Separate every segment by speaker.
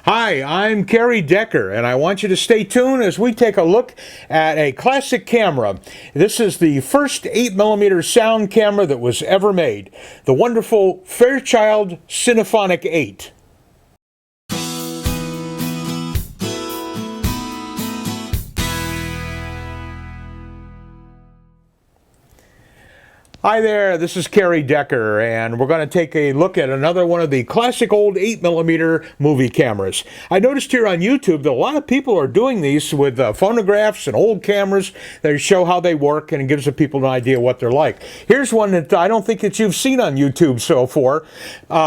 Speaker 1: Hi, I'm Kerry Decker, and I want you to stay tuned as we take a look at a classic camera. This is the first 8mm sound camera that was ever made, the wonderful Fairchild Cinephonic-8. Hi there, this is Kerry Decker, and we're going to take a look at another one of the classic old 8mm movie cameras. I noticed here on YouTube that a lot of people are doing these with phonographs and old cameras. They show how they work, and it gives the people an idea what they're like. Here's one that I don't think that you've seen on YouTube so far.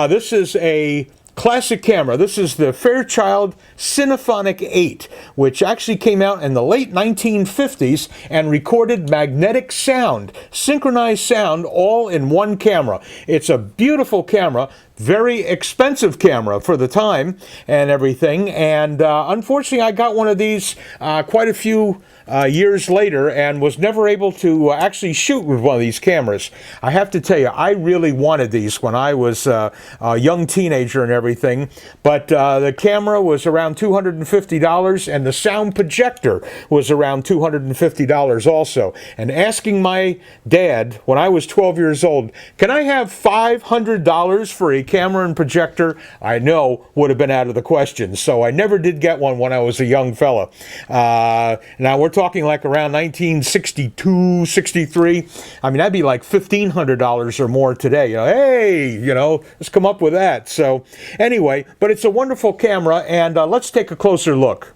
Speaker 1: This is a classic camera. This is the Fairchild Cinephonic-8, which actually came out in the late 1950s and recorded magnetic sound, synchronized sound, all in one camera. It's a beautiful camera, very expensive camera for the time and everything, and unfortunately I got one of these quite a few years later and was never able to actually shoot with one of these cameras. I have to tell you, I really wanted these when I was a young teenager and everything, but the camera was around $250 and the sound projector was around $250 also. And asking my dad when I was 12 years old, can I have $500 for a camera and projector, I know would have been out of the question. So I never did get one when I was a young fella. Now we're talking like around 1962, 63. I mean, that'd be like $1,500 or more today. Hey, let's come up with that. So anyway, but it's a wonderful camera, and let's take a closer look.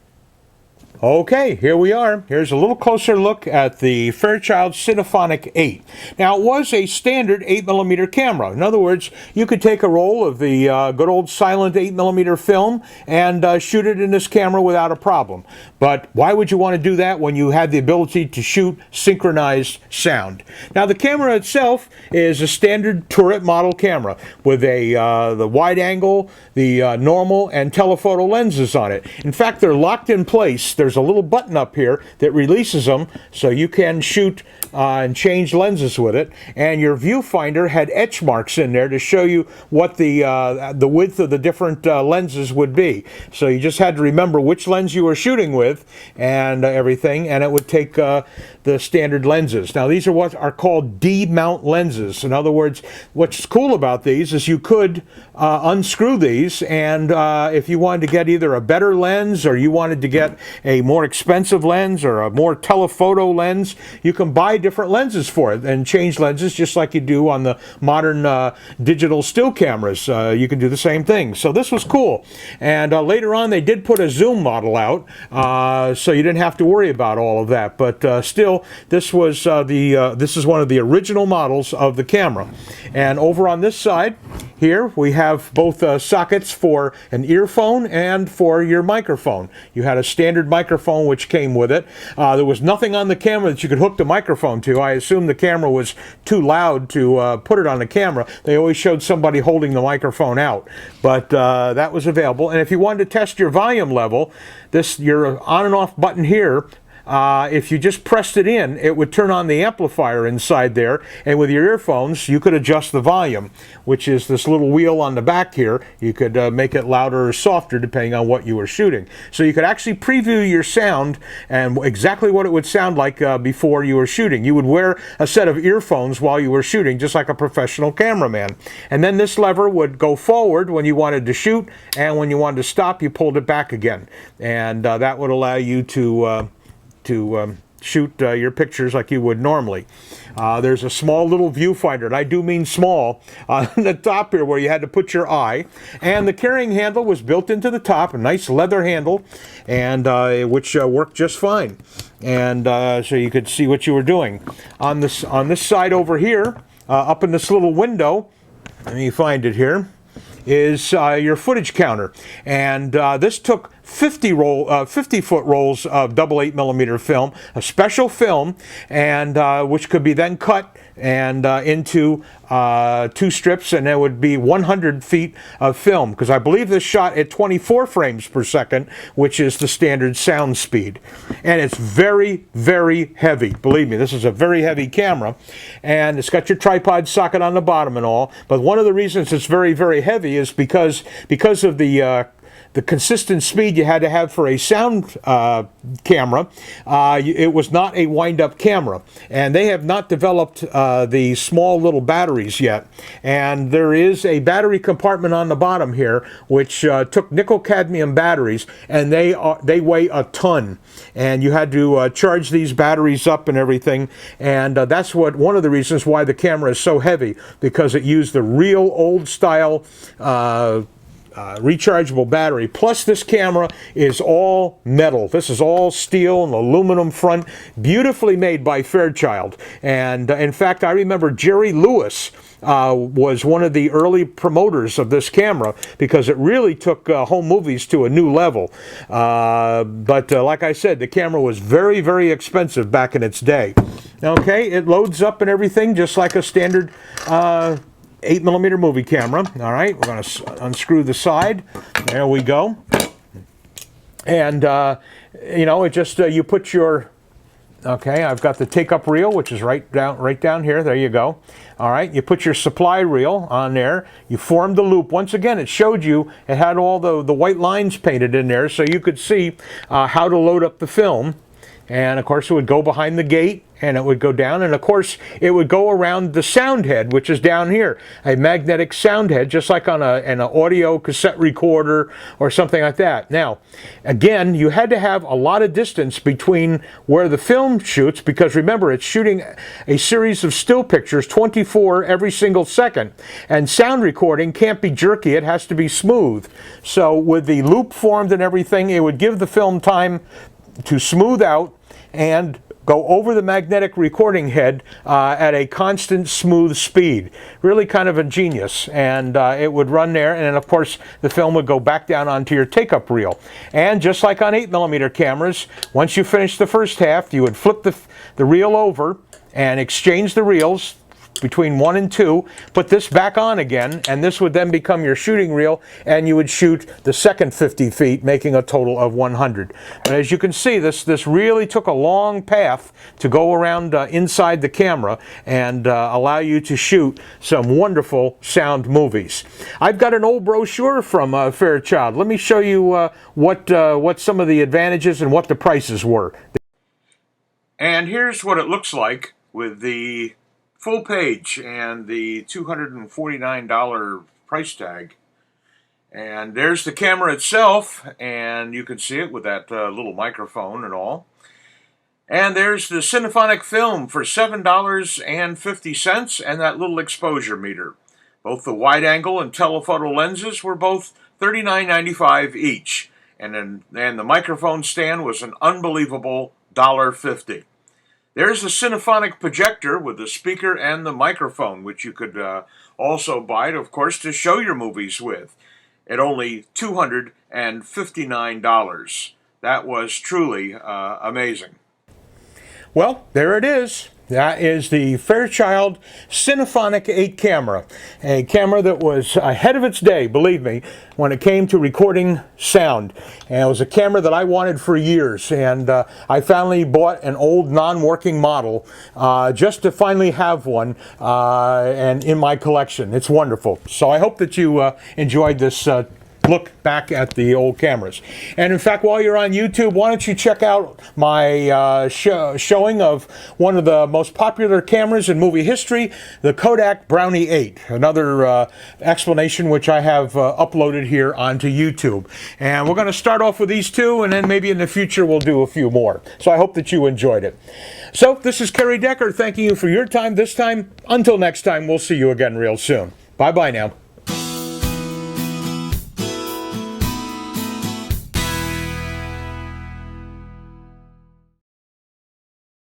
Speaker 1: Okay, here we are. Here's a little closer look at the Fairchild Cinephonic-8. Now, it was a standard 8mm camera. In other words, you could take a roll of the good old silent 8mm film and shoot it in this camera without a problem. But why would you want to do that when you had the ability to shoot synchronized sound? Now, the camera itself is a standard turret model camera with the wide angle, the normal, and telephoto lenses on it. In fact, they're locked in place. There's a little button up here that releases them so you can shoot and change lenses with it. And your viewfinder had etch marks in there to show you what the width of the different lenses would be. So you just had to remember which lens you were shooting with and everything, and it would take the standard lenses. Now, these are what are called D-mount lenses. In other words, what's cool about these is you could unscrew these, and if you wanted to get either a better lens or you wanted to get a more expensive lens or a more telephoto lens, you can buy different lenses for it and change lenses just like you do on the modern digital still cameras. You can do the same thing. So this was cool. And later on they did put a zoom model out, so you didn't have to worry about all of that. But still, this was this is one of the original models of the camera. And over on this side here we have both sockets for an earphone and for your microphone. You had a standard microphone which came with it. There was nothing on the camera that you could hook the microphone to. I assume the camera was too loud to put it on the camera. They always showed somebody holding the microphone out, but that was available. And if you wanted to test your volume level, your on and off button here, if you just pressed it in, it would turn on the amplifier inside there, and with your earphones you could adjust the volume, which is this little wheel on the back here. You could make it louder or softer depending on what you were shooting. So you could actually preview your sound and exactly what it would sound like before you were shooting. You would wear a set of earphones while you were shooting, just like a professional cameraman. And then this lever would go forward when you wanted to shoot, and when you wanted to stop, you pulled it back again. And that would allow you to shoot your pictures like you would normally. There's a small little viewfinder, and I do mean small, on the top here where you had to put your eye. And the carrying handle was built into the top, a nice leather handle, and which worked just fine. And so you could see what you were doing. On this side over here, up in this little window, let me find it here, is your footage counter. And this took 50-foot rolls of double 8mm film, a special film, and which could be then cut and into 2 strips, and there would be 100 feet of film, because I believe this shot at 24 frames per second, which is the standard sound speed. And it's very, very heavy. Believe me, this is a very heavy camera, and it's got your tripod socket on the bottom and all, but one of the reasons it's very, very heavy is because of the the consistent speed you had to have for a sound camera. It was not a wind-up camera, and they have not developed the small little batteries yet. And there is a battery compartment on the bottom here, which took nickel-cadmium batteries, and they weigh a ton. And you had to charge these batteries up and everything, and that's one of the reasons why the camera is so heavy, because it used the real old-style rechargeable battery. Plus, this camera is all metal. This is all steel and aluminum front, beautifully made by Fairchild. And in fact, I remember Jerry Lewis was one of the early promoters of this camera, because it really took home movies to a new level. But like I said, the camera was very, very expensive back in its day. Okay, it loads up and everything just like a standard 8mm movie camera. All right, we're going to unscrew the side. There we go. And you know, it just you put your, okay, I've got the take-up reel, which is right down here. There you go. All right, you put your supply reel on there. You formed the loop. Once again, it showed you, it had all the white lines painted in there, so you could see how to load up the film. And of course, it would go behind the gate, and it would go down, and of course it would go around the sound head, which is down here, a magnetic sound head, just like on an audio cassette recorder or something like that. Now, again, you had to have a lot of distance between where the film shoots, because remember, it's shooting a series of still pictures, 24 every single second, and sound recording can't be jerky, it has to be smooth. So with the loop formed and everything, it would give the film time to smooth out and go over the magnetic recording head at a constant smooth speed. Really kind of ingenious. And it would run there, and then of course the film would go back down onto your take-up reel. And just like on 8mm cameras, once you finish the first half, you would flip the reel over and exchange the reels between 1 and 2, put this back on again, and this would then become your shooting reel, and you would shoot the second 50 feet, making a total of 100. But as you can see, this really took a long path to go around inside the camera and allow you to shoot some wonderful sound movies. I've got an old brochure from Fairchild. Let me show you what some of the advantages and what the prices were. And here's what it looks like with the full page and the $249 price tag. And there's the camera itself, and you can see it with that little microphone and all. And there's the Cinephonic film for $7.50 and that little exposure meter. Both the wide angle and telephoto lenses were both $39.95 each. And the microphone stand was an unbelievable $1.50. There's the Cinephonic projector with the speaker and the microphone, which you could also buy, of course, to show your movies with, at only $259. That was truly amazing. Well, there it is. That is the Fairchild Cinephonic-8 camera, a camera that was ahead of its day, believe me, when it came to recording sound. And it was a camera that I wanted for years, and I finally bought an old non-working model just to finally have one and in my collection. It's wonderful. So I hope that you enjoyed this look back at the old cameras. And in fact, while you're on YouTube, why don't you check out my showing of one of the most popular cameras in movie history, the Kodak Brownie 8. Another explanation which I have uploaded here onto YouTube. And we're going to start off with these two, and then maybe in the future we'll do a few more. So I hope that you enjoyed it. So this is Kerry Decker thanking you for your time this time. Until next time, we'll see you again real soon. Bye-bye now.